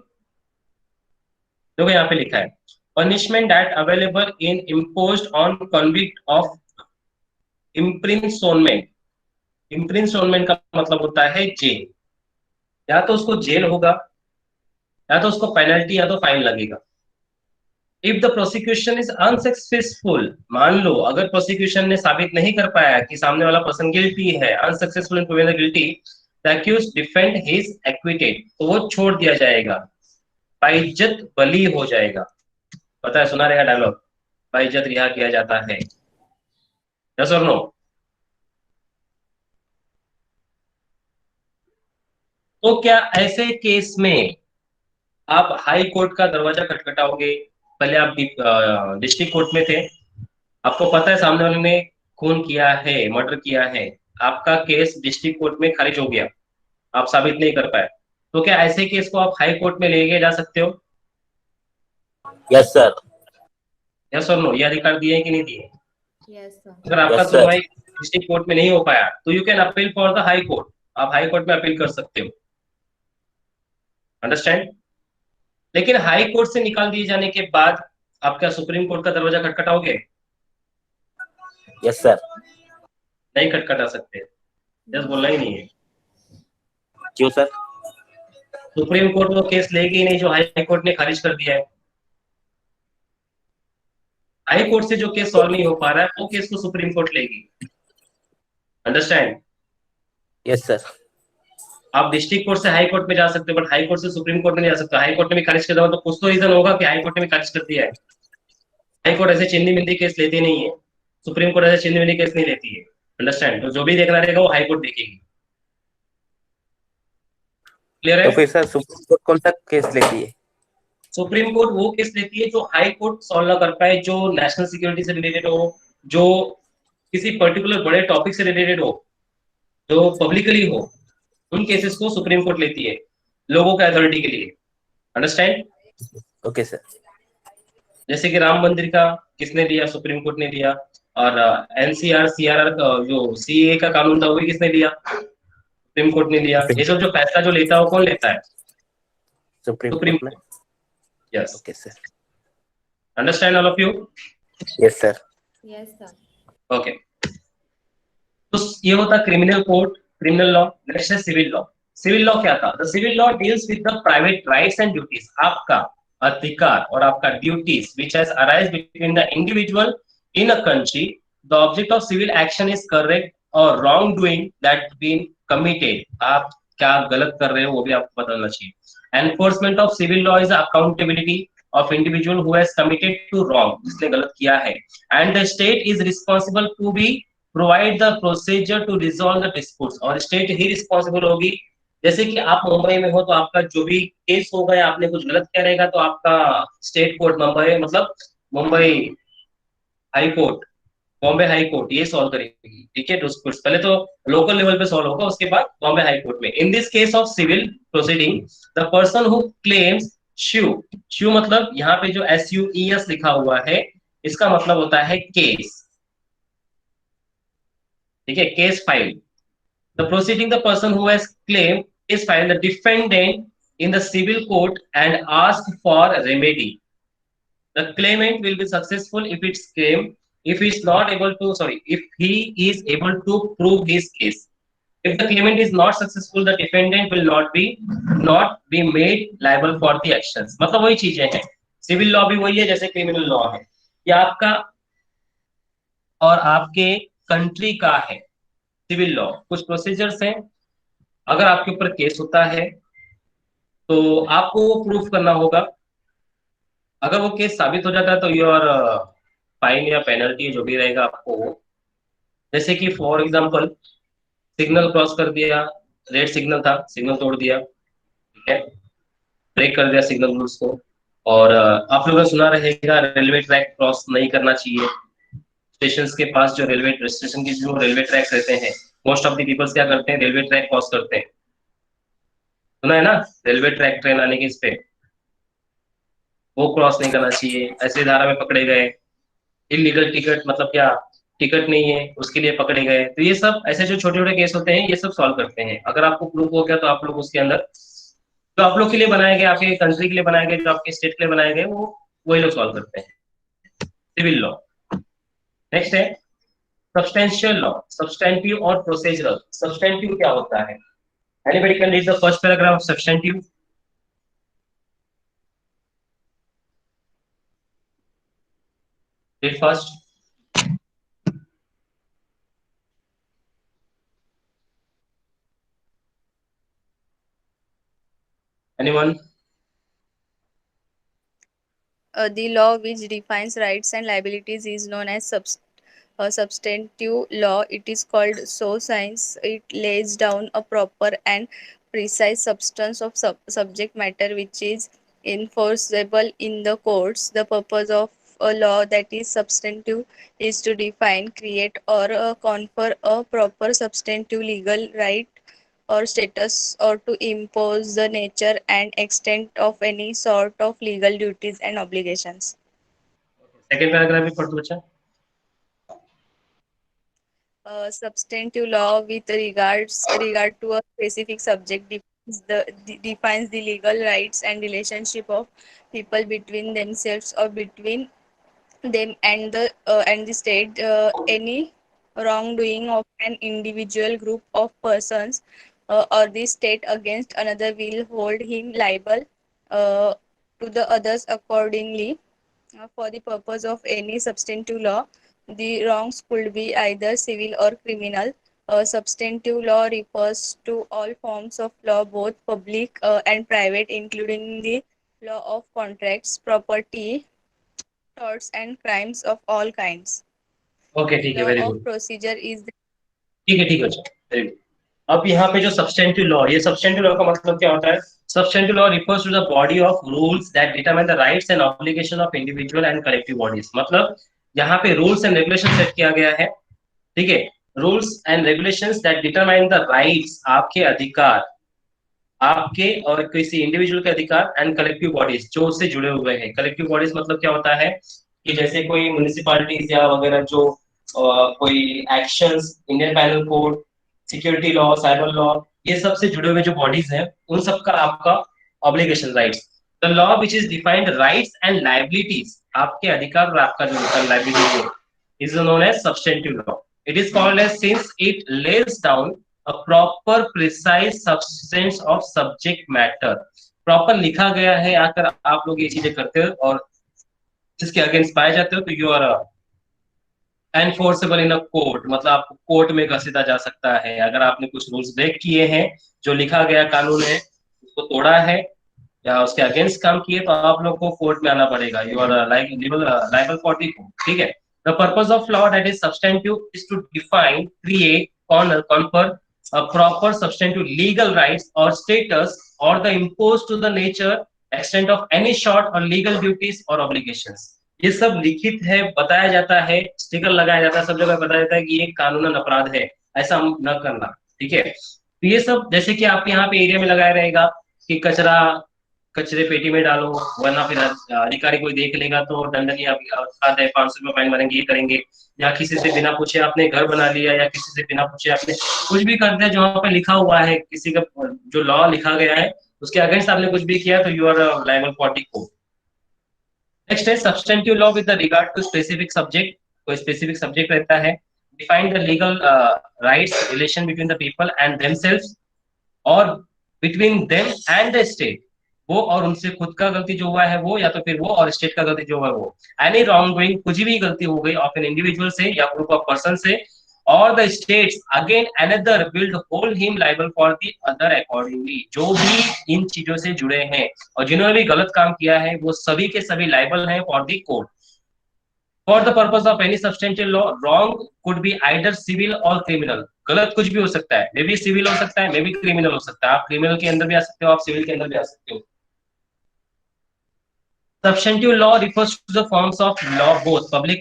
देखो यहाँ पे लिखा है, punishment that available in imposed on convict of imprisonment. Imprisonment का मतलब होता है जेल, या तो उसको जेल होगा, या तो उसको पेनल्टी या तो फाइन लगेगा। If the prosecution is unsuccessful, मान लो अगर प्रोसिक्यूशन ने साबित नहीं कर पाया कि सामने वाला पर्सन गिल्टी है, unsuccessful in proving the guilty, the accused defend is acquitted, तो वो छोड़ दिया जाएगा, बाइज्जत बरी हो जाएगा। पता है, सुना रहेगा डायलॉग, बाइज्जत रिहा किया जाता है। यस और नो? तो क्या ऐसे केस में आप हाई कोर्ट का दरवाजा खटखटाओगे? पहले आप डिस्ट्रिक्ट कोर्ट में थे, आपको पता है सामने वाले ने खून किया है, मर्डर किया है, आपका केस डिस्ट्रिक्ट कोर्ट में खारिज हो गया, आप साबित नहीं कर पाए, तो क्या ऐसे केस को आप हाई कोर्ट में लेके जा सकते हो? Yes sir. यस और नो, ये अधिकार दिए हैं कि नहीं दिए? Yes, sir. अगर आपका यस सर। सुनवाई डिस्ट्रिक्ट कोर्ट में नहीं हो पाया तो you can appeal for the high court, आप हाई कोर्ट में अपील कर सकते हो। अंडरस्टैंड? लेकिन हाई कोर्ट से निकाल दिए जाने के बाद आप क्या सुप्रीम कोर्ट का दरवाजा खटखटाओगे? Yes sir. नहीं खटखटा सकते, यस बोलना ही नहीं है। क्यों सर? सुप्रीम कोर्ट वो केस लेगी ही नहीं जो हाई कोर्ट ने खारिज कर दिया है। हाई कोर्ट से जो केस सॉल्व नहीं हो पा रहा है वो केस को सुप्रीम कोर्ट लेगी। अंडरस्टैंड? Yes sir. आप डिस्ट्रिक्ट कोर्ट से हाई कोर्ट में जा सकते हो बट हाई कोर्ट से सुप्रीम कोर्ट में नहीं जा सकते। हाई कोर्ट ने भी खारिज कर दिया तो कुछ तो रीजन होगा कि हाई कोर्ट ने भी खारिज कर दिया है। हाई कोर्ट ऐसे चिंदी मिंदी केस लेती नहीं है, सुप्रीम कोर्ट ऐसे चिंदी मिंदी केस नहीं लेती है। अंडरस्टैंड? तो जो भी देखना रहेगा वो हाई कोर्ट देखेगी। क्लियर तो है? फिर सर सुप्रीम कोर्ट कौन सा केस लेती है? सुप्रीम कोर्ट वो केस लेती है जो हाई कोर्ट सॉल्व ना कर पाए, जो नेशनल सिक्योरिटी से रिलेटेड हो, जो किसी पर्टिकुलर बड़े टॉपिक से रिलेटेड हो, जो पब्लिकली हो, उन केसेस को सुप्रीम कोर्ट लेती है लोगों के अथॉरिटी के लिए। अंडरस्टैंड? Okay sir. जैसे कि राम मंदिर का किसने लिया? सुप्रीम कोर्ट ने लिया। और एनसीआर सीआरआर जो सीए का कानून था वो भी किसने लिया? सुप्रीम कोर्ट ने लिया। ये सब जो फैसला जो लेता है वो कौन लेता है? सुप्रीम सुप्रीम कोर्ट में। Court. Yes. Okay sir. Understand all of you? Yes sir. Yes, sir. Okay. तो ये होता criminal court, criminal law. Next है सिविल लॉ। सिविल लॉ क्या था? The civil law deals with the private rights and duties, आपका अधिकार और आपका duties which has arise between the individual in a country. The object of civil action is correct और wrong doing that been committed, आप क्या गलत कर रहे हो वो भी आपको पता होना चाहिए। Enforcement of civil law is accountability of individual who has committed to wrong, जिसने गलत किया है। And the state is responsible to be provide the procedure to resolve the disputes, और स्टेट ही रिस्पॉन्सिबल होगी। जैसे कि आप मुंबई में हो तो आपका जो भी केस होगा या आपने कुछ गलत किया रहेगा तो आपका स्टेट कोर्ट मुंबई मतलब Mumbai high court, Bombay high court ये सॉल्व करेगी। ठीक है? डिस्प्यूट्स पहले तो लोकल लेवल पे सॉल्व होगा, उसके बाद बॉम्बे हाई कोर्ट में। In this case of civil proceeding the person who claims sue, sue मतलब यहाँ पे जो SUES लिखा हुआ है इसका मतलब होता है केस। ठीक है? Case file. The proceeding, the person who has claimed is filed the defendant in the civil court and ask for remedy. The claimant will be successful if its claim, if he is not able to, sorry, if he is able to prove his case. If the claimant is not successful, the defendant will not be made liable for the actions. मतलब वही चीजें हैं, civil law भी वही है जैसे criminal law है, ये आपका और आपके कंट्री का है। सिविल लॉ कुछ प्रोसीजर्स हैं, अगर आपके ऊपर केस होता है तो आपको वो प्रूफ करना होगा। अगर वो केस साबित हो जाता है तो योर फाइन या पेनल्टी जो भी रहेगा आपको वो, जैसे कि फॉर एग्जांपल सिग्नल क्रॉस कर दिया, रेड सिग्नल था, सिग्नल तोड़ दिया, ठीक है, ब्रेक कर दिया सिग्नल रूल्स को। और आप लोगों ने सुना रहेगा रेलवे ट्रैक क्रॉस नहीं करना चाहिए। स्टेशन के पास जो रेलवे स्टेशन की जो रेलवे ट्रैक रहते हैं, मोस्ट ऑफ द पीपल्स क्या करते हैं? रेलवे ट्रैक क्रॉस करते हैं। सुना है ना? रेलवे ट्रैक ट्रेन आने के इस पे वो क्रॉस नहीं करना चाहिए, ऐसे धारा में पकड़े गए। इलीगल टिकट मतलब क्या? टिकट नहीं है उसके लिए पकड़े गए। तो ये सब ऐसे जो छोटे छोटे केस होते हैं ये सब सॉल्व करते हैं। अगर आपको प्रूफ हो गया तो आप लोग उसके अंदर जो आप लोग के लिए बनाए गए, आपके कंट्री के लिए बनाए गए, जो आपके स्टेट के लिए बनाए गए, वो वही लोग सॉल्व करते हैं। Civil law. नेक्स्ट है सब्सटेंशियल लॉ, सब्सटेंटिव और प्रोसीजरल। सब्सटेंटिव क्या होता है? Anybody can read the first paragraph of substantive? Read first. Anyone? The law which defines rights and liabilities is known as substantive law. It is called so since it lays down a proper and precise substance of subject matter which is enforceable in the courts. The purpose of a law that is substantive is to define, create, or confer a proper substantive legal right or status, or to impose the nature and extent of any sort of legal duties and obligations. Second paragraph भी पढ़ दो बच्चा। Substantive law with regard to a specific subject defines the legal rights and relationship of people between themselves or between them and the state. Any wrongdoing of an individual group of persons or the state against another will hold him liable to the others accordingly. For the purpose of any substantive law, the wrongs could be either civil or criminal. Substantive law refers to all forms of law, both public and private, including the law of contracts, property, torts, and crimes of all kinds. Okay ठीक है, Law very of good. procedure is the ठीक है बच्चा, very good. अब यहाँ पे जो substantive law, ये सब्सटेंटिव लॉ का मतलब क्या होता है? Substantive law refers to the body of rules that determine the rights and obligation of individual and collective bodies. मतलब यहाँ पे रूल्स एंड रेगुलेशन सेट किया गया है, ठीक है। Rules and regulations that determine the rights, आपके अधिकार, आपके और किसी इंडिविजुअल के अधिकार, एंड कलेक्टिव बॉडीज जो उससे जुड़े हुए हैं। कलेक्टिव बॉडीज मतलब क्या होता है कि जैसे कोई म्युनिसिपैलिटीज या वगैरह जो कोई actions, Indian panel code, security law, cyber law, ये सब से जुड़े हुए जो बॉडीज हैं, उन सब का आपका obligation, rights. The law which is defined rights and liabilities, आपके अधिकार और आपका जो लाइबिलिटी है, is known as substantive law. It is called as since it lays down a proper precise substance of subject matter। Proper लिखा गया है, अगर आप लोग ये चीजें करते हो और इसके अगेंस्ट पाए जाते हो तो you are enforceable in a court, मतलब आपको कोर्ट में घसीटा जा सकता है। अगर आपने कुछ रूल्स ब्रेक किए हैं, जो लिखा गया कानून है उसको तोड़ा है या उसके अगेंस्ट काम किए, तो आप लोग को कोर्ट में आना पड़ेगा। You are liable for the court, ठीक है। The purpose of law that is substantive is to define, create, confer a proper substantive legal rights or status or the impose to the nature, extent of any short or legal duties or obligations। ये सब लिखित है, बताया जाता है, sticker लगाया जाता है, सब जगह बताया जाता है कि ये कानूनन अपराध है, ऐसा न करना, ठीक है। तो ये सब जैसे कि आप यहाँ पे एरिया में लगाया रहेगा कि कचरा कचरे पेटी में डालो, वरना फिर अधिकारी कोई देख लेगा तो दंडनीय अपराध है, 500 रुपये फाइन मारेंगे, ये करेंगे। या किसी से बिना पूछे आपने घर बना लिया, या किसी से बिना पूछे आपने कुछ भी कर दिया जो वहां पे लिखा हुआ है, किसी का जो लॉ लिखा गया है उसके अगेंस्ट आपने कुछ भी किया, तो you are liable for the court. Next है substantive law with regard to specific subject. कोई स्पेसिफिक सब्जेक्ट रहता है, define the legal rights, relation between the people and themselves और between them and the state. वो और उनसे खुद का गलती जो हुआ है वो, या तो फिर वो और स्टेट का गलती जो हुआ है वो। एनी रॉन्ग डूइंग, कुछ भी गलती हो गई ऑफ एन इंडिविजुअल से या ग्रुप ऑफ पर्सन से, और the states again another will hold him liable for the other accordingly. जो भी इन चीजों से जुड़े हैं और जिन्होंने भी गलत काम किया है, वो सभी के सभी लायबल हैं for the court. For the purpose of any substantial law, wrong could be either civil और क्रिमिनल। गलत कुछ भी हो सकता है, मे बी सिविल हो सकता है, मे बी क्रिमिनल हो सकता है। आप क्रिमिनल के अंदर भी आ सकते हो, आप सिविल के अंदर भी आ सकते हो। Substantive law refers to the forms of law, both public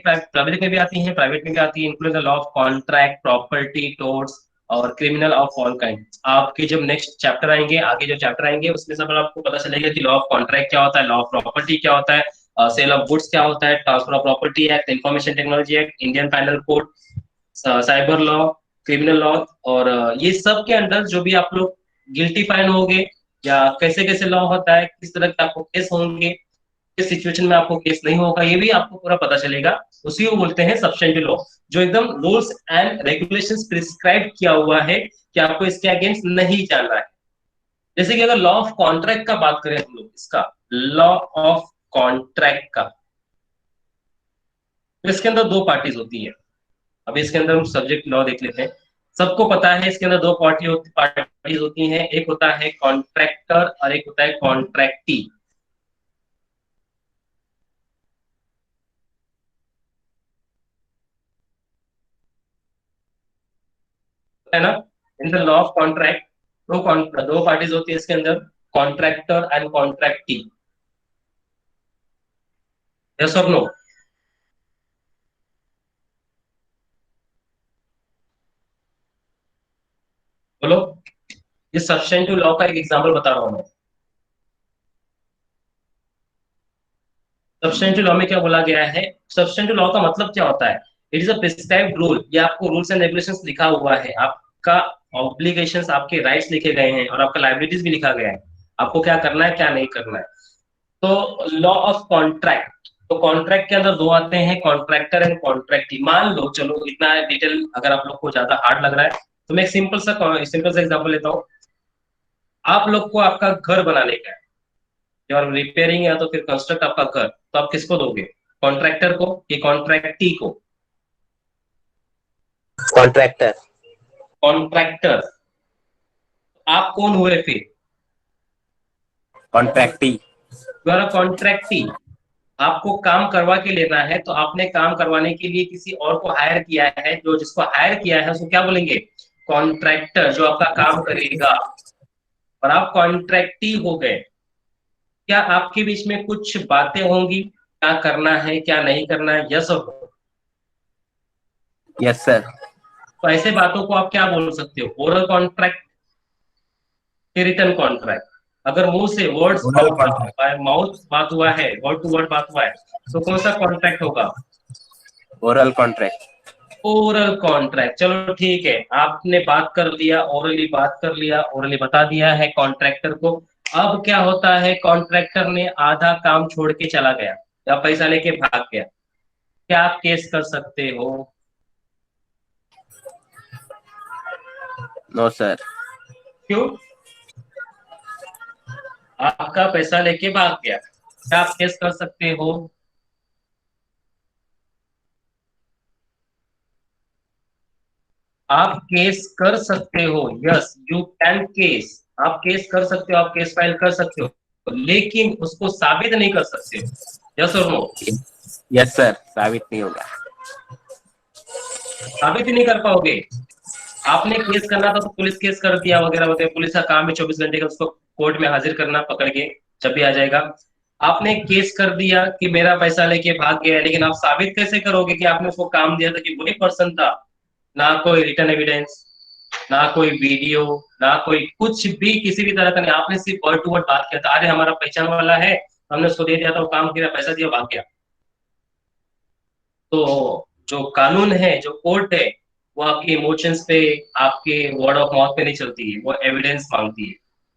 में भी आती है, प्राइवेट में भी आती है, including the law of contract, property, torts और क्रिमिनल ऑफ ऑल काइंड। आपके जब नेक्स्ट चैप्टर आएंगे, आगे जो चैप्टर आएंगे, उसमें सब आपको पता चलेगा कि लॉ ऑफ कॉन्ट्रैक्ट क्या होता है, लॉ ऑफ प्रॉपर्टी क्या होता है, सेल ऑफ गुड्स क्या होता है, transfer of property act, information technology act, Indian panel code, cyber law, criminal law. और ये सब के अंदर जो भी आप लोग गिल्टी फाइन होंगे, या कैसे कैसे लॉ होता है, किस तरह के आपको केस होंगे, किस सिचुएशन में आपको केस नहीं होगा, ये भी आपको पूरा पता चलेगा। उसी को बोलते हैं सब्सटेंटिव लॉ, जो एकदम रूल्स एंड रेगुलेशंस प्रिस्क्राइब किया हुआ है कि आपको इसके अगेंस्ट नहीं जाना है। जैसे कि अगर लॉ ऑफ कॉन्ट्रैक्ट का बात करें हम लोग, इसका लॉ ऑफ कॉन्ट्रैक्ट का, तो इसके अंदर दो पार्टीज होती है। अभी इसके अंदर हम सब्जेक्ट लॉ देख लेते हैं। सबको पता है इसके अंदर दो पार्टीज होती हैं, एक होता है कॉन्ट्रैक्टर और एक होता है कॉन्ट्रैक्टी, है ना। In the law of contract दो पार्टीज होती है इसके अंदर, कॉन्ट्रैक्टर एंड कॉन्ट्रैक्टी। यस और नो? बोलो। ये सब्स्टेंटिव लॉ का एक एग्जांपल बता रहा हूं मैं। सब्स्टेंटिव लॉ में क्या बोला गया है, सब्स्टेंटिव लॉ का मतलब क्या होता है, it is a prescribed rule, ये आपको रूल्स एंड रेगुलेशंस लिखा हुआ है, आपका ऑब्लिगेशंस, आपके राइट्स लिखे गए हैं और आपका लायबिलिटीज भी लिखा गया है, आपको क्या करना है क्या नहीं करना है। तो लॉ ऑफ कॉन्ट्रैक्ट, तो कॉन्ट्रैक्ट के अंदर दो आते हैं, कॉन्ट्रैक्टर एंड कॉन्ट्रैक्टी। मान लो, चलो इतना डिटेल अगर आप लोग को ज्यादा हार्ड लग रहा है तो मैं एक सिंपल सा एग्जांपल लेता हूँ। आप लोग को आपका घर बनाने का है और रिपेयरिंग या तो फिर कंस्ट्रक्ट आपका घर, तो आप किसको दोगे, कॉन्ट्रैक्टर को कि कॉन्ट्रैक्टी को? कॉन्ट्रैक्टर। कॉन्ट्रैक्टर। आप कौन हुए फिर? Contractee. You are a contractee. आपको काम करवा के लेना है, तो आपने काम करवाने के लिए किसी और को हायर किया है, जो जिसको हायर किया है उसको क्या बोलेंगे, कॉन्ट्रैक्टर, जो आपका काम करेगा। और आप कॉन्ट्रैक्टी हो गए। क्या आपके बीच में कुछ बातें होंगी, क्या करना है क्या नहीं करना है, यस और नो? Yes sir. तो ऐसे बातों को आप क्या बोल सकते हो, ओरल कॉन्ट्रैक्ट कि रिटन कॉन्ट्रैक्ट? अगर मुंह से वर्ड्स ओरल कॉन्ट्रैक्ट। माउथ बात हुआ है, वर्ड टू वर्ड बात हुआ है, तो कौन सा कॉन्ट्रैक्ट होगा? Oral contract. Oral contract. चलो ठीक है, आपने बात कर लिया, ओरली बात कर लिया, ओरली बता दिया है कॉन्ट्रैक्टर को। अब क्या होता है, कॉन्ट्रैक्टर ने आधा काम छोड़ के चला गया या पैसा लेके भाग गया, क्या आप केस कर सकते हो? No sir. क्यों? आपका पैसा लेके भाग गया, क्या आप केस कर सकते हो? आप केस कर सकते हो, यस यू कैन केस। आप केस कर सकते हो, आप केस फाइल कर सकते हो, लेकिन उसको साबित नहीं कर सकते हो, यस और नो? यस सर, साबित नहीं होगा। साबित ही नहीं कर पाओगे। आपने केस करना था तो पुलिस केस कर दिया वगैरह वगैरह, पुलिस का काम है 24 घंटे का उसको कोर्ट में हाजिर करना, पकड़ के जब भी आ जाएगा। आपने केस कर दिया कि मेरा पैसा लेके भाग गया, लेकिन आप साबित कैसे करोगे कि आपने उसको काम दिया था, कि वही पर्सन था? ना कोई रिटर्न एविडेंस, ना कोई वीडियो, ना कोई कुछ भी किसी भी तरह का नहीं, आपने सिर्फ वर्ड टू वर्ड बात किया था, अरे हमारा पहचान वाला है, हमने उसको दे दिया था, वो काम किया, पैसा दिया, भाग गया। तो जो कानून है, जो कोर्ट है, वो आपके इमोशंस पे, आपके वर्ड ऑफ माउथ पे नहीं चलती है, वो एविडेंस मांगती है।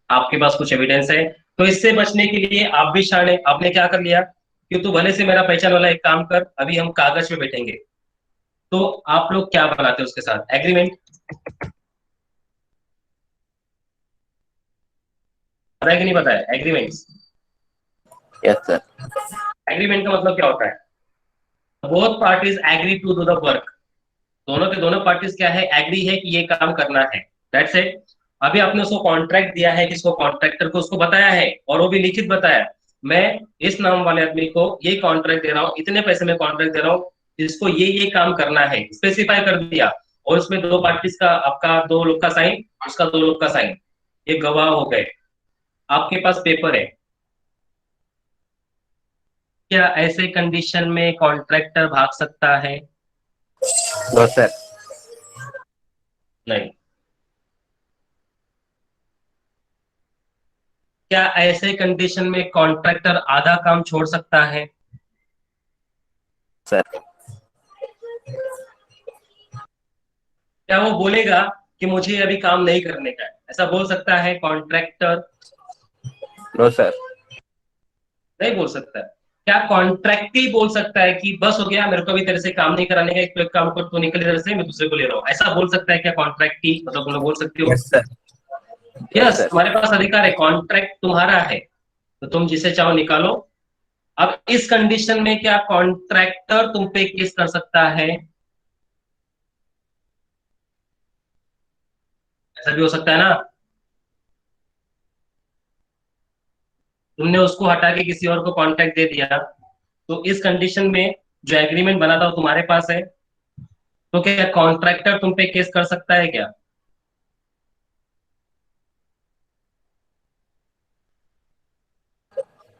आपके पास कुछ एविडेंस है, तो इससे बचने के लिए आप भी शाणे, आपने क्या कर लिया कि तू भले से मेरा पहचान वाला, एक काम कर, अभी हम कागज पे बैठेंगे। तो आप लोग क्या बनाते हो उसके साथ, एग्रीमेंट? पता है कि नहीं पता है एग्रीमेंट्स? Yes sir. एग्रीमेंट का मतलब क्या होता है, both parties agree to do the work. दोनों के दोनों पार्टीज क्या है, एग्री है कि ये काम करना है, दैट्स इट। अभी आपने उसको कॉन्ट्रैक्ट दिया है, किसको, कॉन्ट्रैक्टर को, उसको बताया है, और वो भी लिखित बताया, मैं इस नाम वाले आदमी को ये कॉन्ट्रैक्ट दे रहा हूँ, इतने पैसे में कॉन्ट्रैक्ट दे रहा हूँ, जिसको ये काम करना है, स्पेसिफाई कर दिया। और उसमें दो पार्टीज का, आपका दो लोग का साइन, उसका दो लोग का साइन, ये गवाह हो गए, आपके पास पेपर है। क्या ऐसे कंडीशन में कॉन्ट्रैक्टर भाग सकता है? No sir. नहीं। क्या ऐसे कंडीशन में कॉन्ट्रैक्टर आधा काम छोड़ सकता है? सर। क्या वो बोलेगा कि मुझे अभी काम नहीं करने का है, ऐसा बोल सकता है कॉन्ट्रैक्टर? No sir. नहीं बोल सकता है। क्या कॉन्ट्रैक्टी बोल सकता है कि बस हो गया, मेरे को भी तेरे से काम नहीं कराने का, एक काम को तू निकल इधर से, मैं दूसरे को ले रहा हूँ, ऐसा बोल सकता है क्या कॉन्ट्रैक्टी, मतलब तुम लोग बोल सकते हो? Yes sir. Yes yes, sir. तुम्हारे पास अधिकार है, कॉन्ट्रैक्ट तुम्हारा है, तो तुम जिसे चाहो निकालो। अब इस कंडीशन में क्या कॉन्ट्रैक्टर तुम पे केस कर सकता है? ऐसा भी हो सकता है ना, तुमने उसको हटा के किसी और को कॉन्ट्रैक्ट दे दिया, तो इस कंडीशन में जो एग्रीमेंट बना था वो तुम्हारे पास है, तो क्या कॉन्ट्रैक्टर तुम पे केस कर सकता है क्या?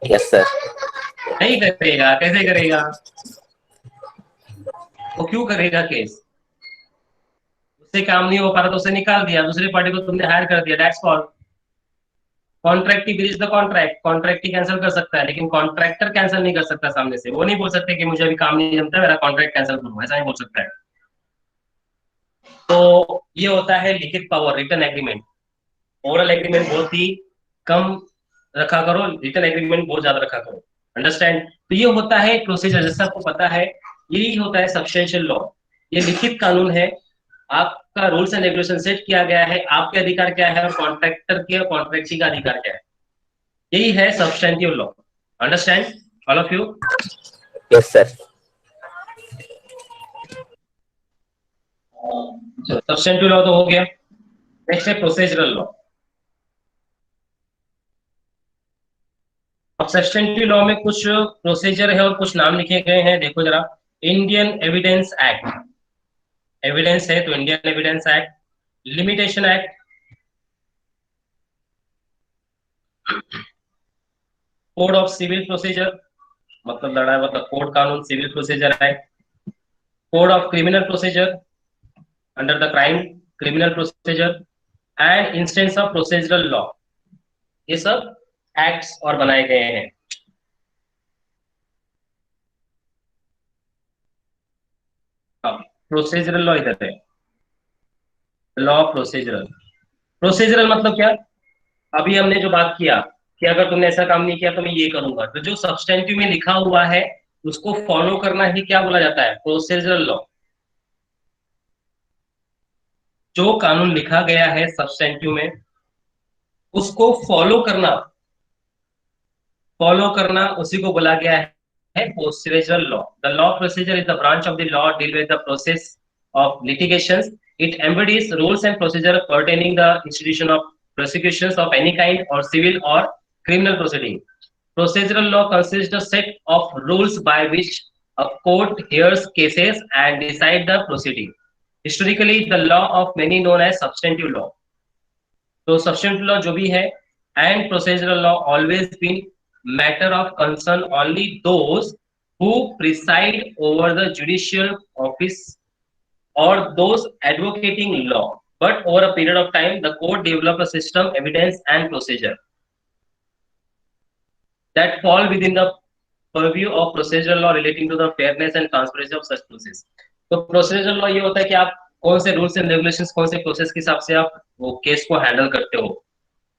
Yes sir. नहीं करेगा, कैसे करेगा? वो क्यों करेगा केस? से काम नहीं हो पा रहा तो उसे निकाल दिया, दूसरी पार्टी को तुमने हायर कर दिया, that's called contract. He breach the contract, contract he cancel कर सकता है, लेकिन कॉन्ट्रैक्टर कैंसिल नहीं कर सकता सामने से। वो नहीं बोल सकते कि मुझे अभी काम नहीं जमता, मेरा कॉन्ट्रैक्ट कैंसिल करो, ऐसा नहीं बोल सकता है। तो ये होता है लिखित power, written agreement. Oral agreement बहुत ही कम रखा करो, रिटन एग्रीमेंट बहुत ज्यादा रखा करो, अंडरस्टैंड। तो ये होता है प्रोसीजर, जैसा आपको पता है यही होता है सब्सटेंशियल लॉ। ये लिखित कानून है, आपका रूल्स एंड रेगुलेशन सेट किया गया है, आपके अधिकार क्या है और कॉन्ट्रैक्टर के और कॉन्ट्रैक्टी का अधिकार क्या है, यही है substantive law, understand all of you. Yes sir. Substantive law तो हो गया, नेक्स्ट है प्रोसीजरल लॉ। अब सब्सटेंटिव लॉ में कुछ प्रोसीजर है और कुछ नाम लिखे गए हैं, देखो जरा। इंडियन एविडेंस एक्ट, एविडेंस है तो Indian evidence act. Limitation act, code of civil procedure, मतलब लड़ाई मतलब कोड कानून, civil procedure act. Code of criminal procedure, under the crime criminal procedure and instance of procedural law, ये सब acts और बनाए गए हैं। प्रोसीजरल लॉ इधर है, लॉ प्रोसीजरल। प्रोसीजरल मतलब क्या, अभी हमने जो बात किया कि अगर तुमने ऐसा काम नहीं किया तो मैं ये करूंगा, तो जो सब्सटेंटिव में लिखा हुआ है उसको फॉलो करना ही क्या बोला जाता है, प्रोसीजरल लॉ। जो कानून लिखा गया है सब्सटेंटिव में उसको फॉलो करना उसी को बोला गया है procedural law. The law procedure is the branch of the law deal with the process of litigations. It embodies rules and procedure pertaining the institution of prosecutions of any kind or civil or criminal proceeding. Procedural law consists a set of rules by which a court hears cases and decide the proceeding. Historically, the law of many known as substantive law. तो substantive law जो भी है and procedural law always been matter of concern only those who preside over the judicial office or those advocating law, but over a period of time the court developed a system, evidence and procedure that fall within the purview of procedural law relating to the fairness and transparency of such process. तो procedural law ये होता है कि आप कौन से rules and regulations, कौन से प्रोसेस के हिसाब से आप वो केस को हैंडल करते हो।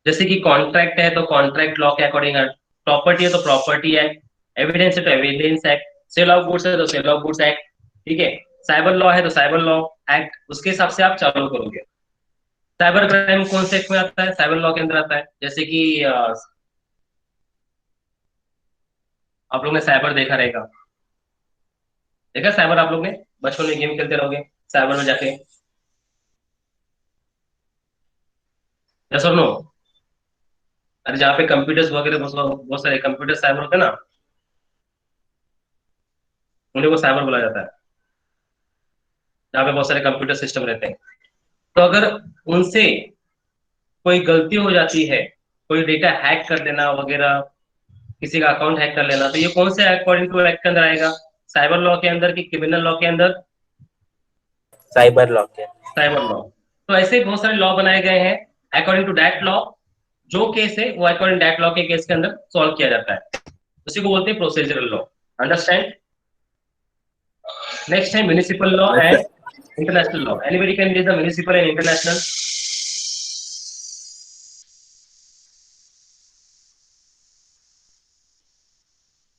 जैसे कि कॉन्ट्रैक्ट है तो कॉन्ट्रैक्ट लॉ के अकॉर्डिंग, प्रॉपर्टी है तो प्रॉपर्टी एक्ट, एविडेंस है तो evidence act, sale of goods है तो सेल ऑफ गुड्स एक्ट, ठीक है। साइबर लॉ है तो साइबर लॉ एक्ट, उसके हिसाब से आप चालू करोगे। साइबर क्राइम कौन से एक्ट में आता है, साइबर लॉ के अंदर आता है। जैसे कि आप लोग ने साइबर देखा रहेगा, देखा साइबर आप लोग ने, बचपन में गेम खेलते रहोगे साइबर में जाके, यस और नो। अरे जहाँ पे कंप्यूटर्स वगैरह बहुत सारे कंप्यूटर साइबर होते हैं ना, उन्हीं को साइबर बोला जाता है, जहाँ पे बहुत सारे कंप्यूटर सिस्टम रहते हैं। तो अगर उनसे कोई गलती हो जाती है, कोई डेटा हैक कर देना वगैरह, किसी का अकाउंट हैक कर लेना, तो ये कौन से अकॉर्डिंग टू एक्ट के अंदर आएगा, साइबर लॉ के अंदर कि क्रिमिनल लॉ के अंदर, साइबर लॉ के। Cyber law. तो ऐसे बहुत सारे लॉ बनाए गए हैं अकॉर्डिंग टू दैट लॉ। जो केस है वो अकॉर्डिंग दैट लॉ के केस के अंदर सॉल्व किया जाता है, उसी को बोलते हैं प्रोसीजरल लॉ, अंडरस्टैंड। नेक्स्ट है municipal law and international law. Anybody can read the municipal and international.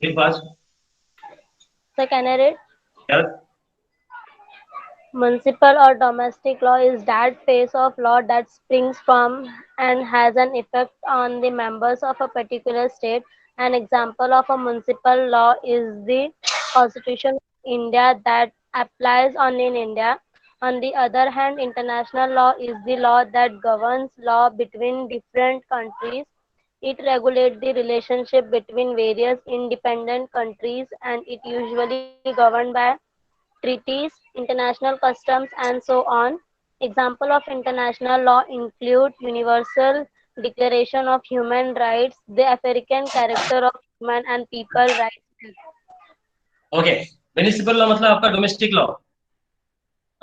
एक बात So can I read? यार, Municipal or domestic law is that phase of law that springs from and has an effect on the members of a particular state. An example of a municipal law is the Constitution of India that applies only in India. On the other hand, international law is the law that governs law between different countries. It regulates the relationship between various independent countries and it usually governed by treaties, international customs, and so on. Example of international law include Universal Declaration of Human Rights, the African Charter of Human and People Rights. Okay. Municipal law मतलब आपका domestic law,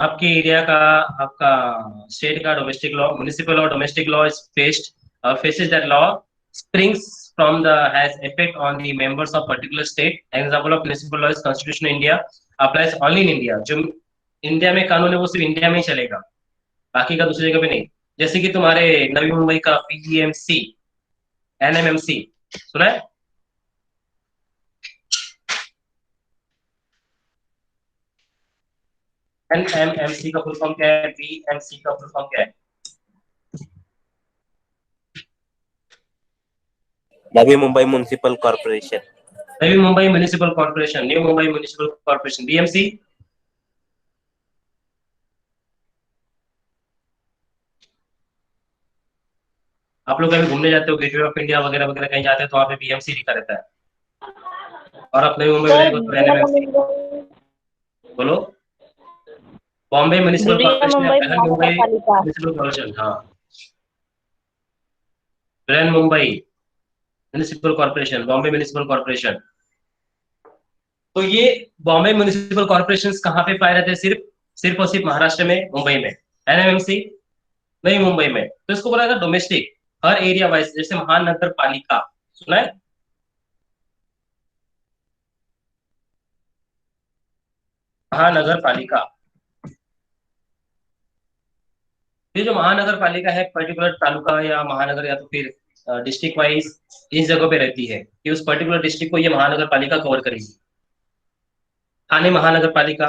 आपके area का, आपका state का domestic law, municipal और domestic law is faces that law springs from the has effect on the members of particular state. Example of municipal law is Constitution of India applies only in India. जो India में कानून है वो सिर्फ India में ही चलेगा, बाकी का दूसरी जगह पे नहीं। जैसे कि तुम्हारे नवी मुंबई का पीजीएमसी, एनएमएमसी सुना है? एनएमएमसी का फुल फॉर्म क्या है? बीएमसी का फुल फॉर्म क्या है? Navi Mumbai municipal corporation. Navi Mumbai municipal corporation, new Mumbai municipal corporation. BMC आप लोग कभी घूमने जाते हो, गेटवे ऑफ इंडिया वगैरह वगैरह कहीं जाते हैं तो वहाँ पे बीएमसी लिखा रहता है, और आप नई मुंबई में सर रहेंगे तो एनएमएमसी। बोलो। बॉम्बे म्युनिसिपल बृहन कॉर्पोरेशन या मुंबई बृहन मुंबई महानगरपालिका। म्युनिसिपल कॉर्पोरेशन, हाँ, Brihan Mumbai municipal corporation, Bombay municipal corporation. तो ये बॉम्बे म्युनिसिपल कॉर्पोरेशन कहाँ पे पाए रहते हैं? सिर्फ सिर्फ और सिर्फ महाराष्ट्र में, मुंबई में। एनएमएमसी नई मुंबई में। तो इसको बोला जाता है डोमेस्टिक, हर एरिया वाइज। जैसे महानगर पालिका सुना है? महानगर पालिका, ये जो महानगर पालिका है पर्टिकुलर तालुका या महानगर या तो फिर डिस्ट्रिक्ट वाइज इस जगह पे रहती है कि उस पर्टिकुलर डिस्ट्रिक्ट को ये महानगर पालिका कवर करेगी। ठाणे महानगर पालिका,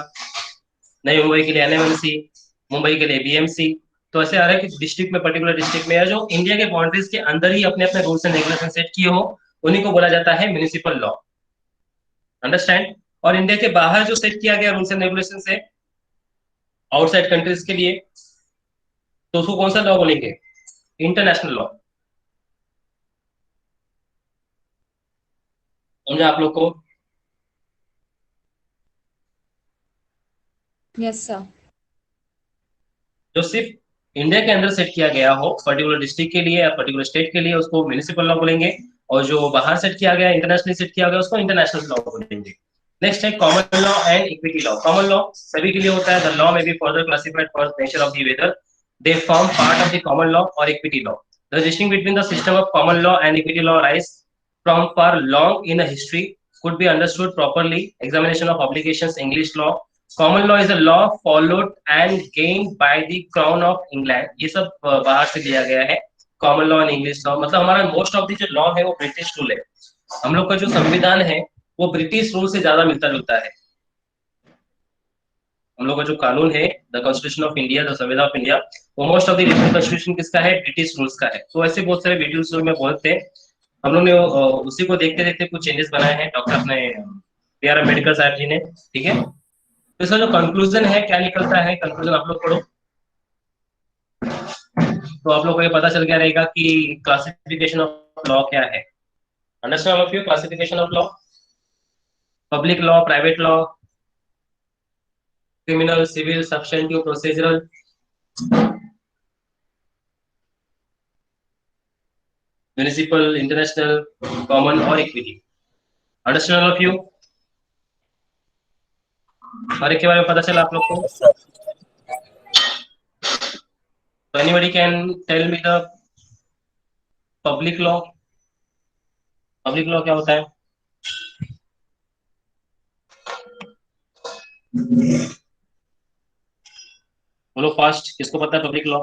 नई मुंबई के लिए एनएमएमसी, मुंबई के लिए बीएमसी। तो ऐसे आ रहा है कि डिस्ट्रिक्ट में, पर्टिकुलर डिस्ट्रिक्ट में, या जो इंडिया के बाउंड्रीज के अंदर ही अपने अपने रूल्स एंड रेगुलेशन सेट किए हो, उन्हीं को बोला जाता है म्युनिसिपल लॉ। अंडरस्टैंड? और इंडिया के बाहर जो सेट किया गया रूल्स एंड रेगुलेशन है आउटसाइड कंट्रीज के लिए, तो उसको कौन सा लॉ बोलेंगे? International law. समझा आप लोग को? Yes sir. जो सिर्फ इंडिया के अंदर सेट किया गया हो पर्टिकुलर डिस्ट्रिक्ट के लिए या पर्टिकुलर स्टेट के लिए, उसको म्युनिसिपल लॉ बोलेंगे, और जो बाहर सेट किया गया, इंटरनेशनली सेट किया गया, उसको इंटरनेशनल लॉ बोलेंगे। नेक्स्ट है common law and equity law. Common law सभी के लिए होता है। द लॉ में be further classified for nature of the whether they form part of the common law और equity law. The distinction between the system of common law and equity law rise from far long in a history could be understood properly. Examination of obligations, English law. Common law is a law followed and gained by the crown of England. ये सब बाहर से लिया गया है। Common law and English law, मतलब हमारा most of the जो लॉ है वो ब्रिटिश रूल है। हम लोग का जो संविधान है वो ब्रिटिश रूल से ज्यादा मिलता जुलता है। हम लोग का जो कानून है, the constitution of India, the संविधान ऑफ इंडिया, वो मोस्ट ऑफ द कॉन्स्टिट्यूशन किसका है? ब्रिटिश रूल्स का है। तो ऐसे बहुत सारे वीडियोस में बोलते हैं, हम लोग ने उसी को देखते देखते कुछ चेंजेस बनाए हैं डॉक्टर अपने बी आर अम्बेडकर साहब जी ने। ठीक है, तो इसका जो कंक्लूजन है, क्या निकलता है कंक्लूजन, आप लोग पढ़ो तो आप लोग को ये पता चल गया रहेगा कि क्लासिफिकेशन ऑफ लॉ क्या है। Understand of you? Classification of law, public law, private law, criminal, civil, substantive, procedural, municipal, international, common और इक्विटी। Understand of you? हर एक के बारे में पता चला आप लोग को? So anybody can tell me the public law? Public law क्या होता है? बोलो फास्ट, किसको पता है पब्लिक लॉ?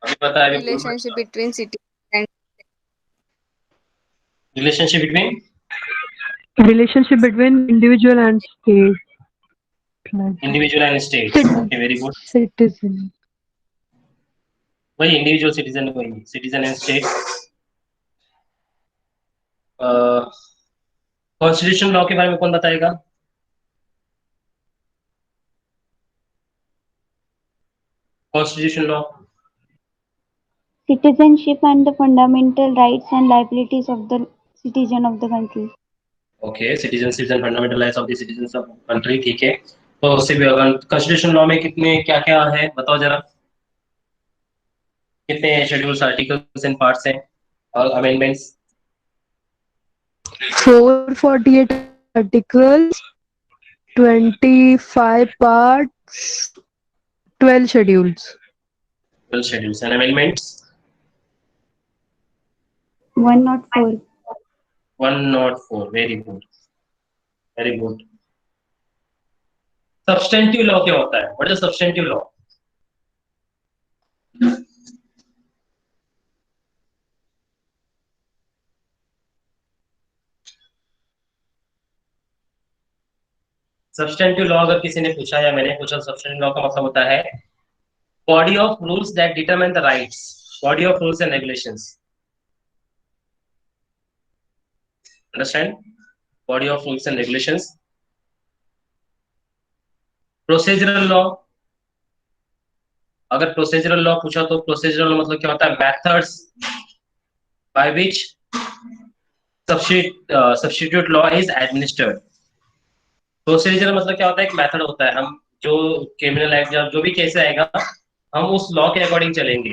अभी पता है? Relationship between city and relationship between Relationship between individual and state. Like individual and state. Okay, very good. citizen. वही इंडिविजुअल सिटीजन, वही citizen and state. Constitution law के बारे में कौन बताएगा? Constitution law, Citizenship and the fundamental rights and liabilities of the citizen of the country. Okay, citizenship and fundamental rights of the citizens of country. ठीक है, तो constitution law में कितने क्या क्या है बताओ जरा, कितने शेड्यूल्स, आर्टिकल्स एंड पार्ट्स हैं और amendments? 448 articles, 25 parts, 12 schedules. 12 schedules and amendments. 104. 104. Very good. Very good. Substantive law क्या होता है? What is substantive law? Substantive law अगर किसी ने पूछा या मैंने पूछा, सब्सटेंटिव लॉ का मतलब होता है body of rules that determine the rights, body of rules and regulations. Understand? Body of rules and regulations. Procedural law, अगर प्रोसीजरल लॉ पूछा तो प्रोसीजरल लॉ मतलब क्या होता है? Methods by which substitute law is administered. Procedure मतलब क्या होता है? एक मेथड होता है, हम जो क्रिमिनल एक्ट या जो भी केस आएगा हम उस लॉ के अकॉर्डिंग चलेंगे,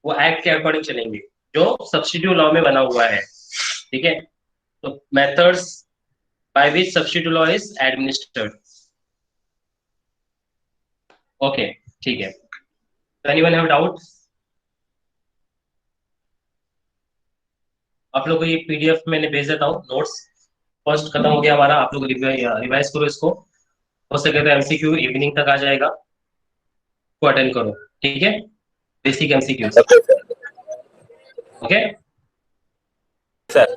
वो एक्ट के अकॉर्डिंग चलेंगे जो सब्स्टिट्यूट लॉ में बना हुआ है। ठीक है, तो methods by which substitute law is administered. Okay, ठीक है। Anyone have doubt? आप लोगों को ये पीडीएफ मैंने भेज देता हूँ, नोट्स फर्स्ट खत्म हो गया हमारा, आप लोग रिवाइज करो इसको, हो सके तो एमसीक्यू इवनिंग तक आ जाएगा, को अटेंड करो। ठीक है, बेसिक एमसीक्यूज। Okay sir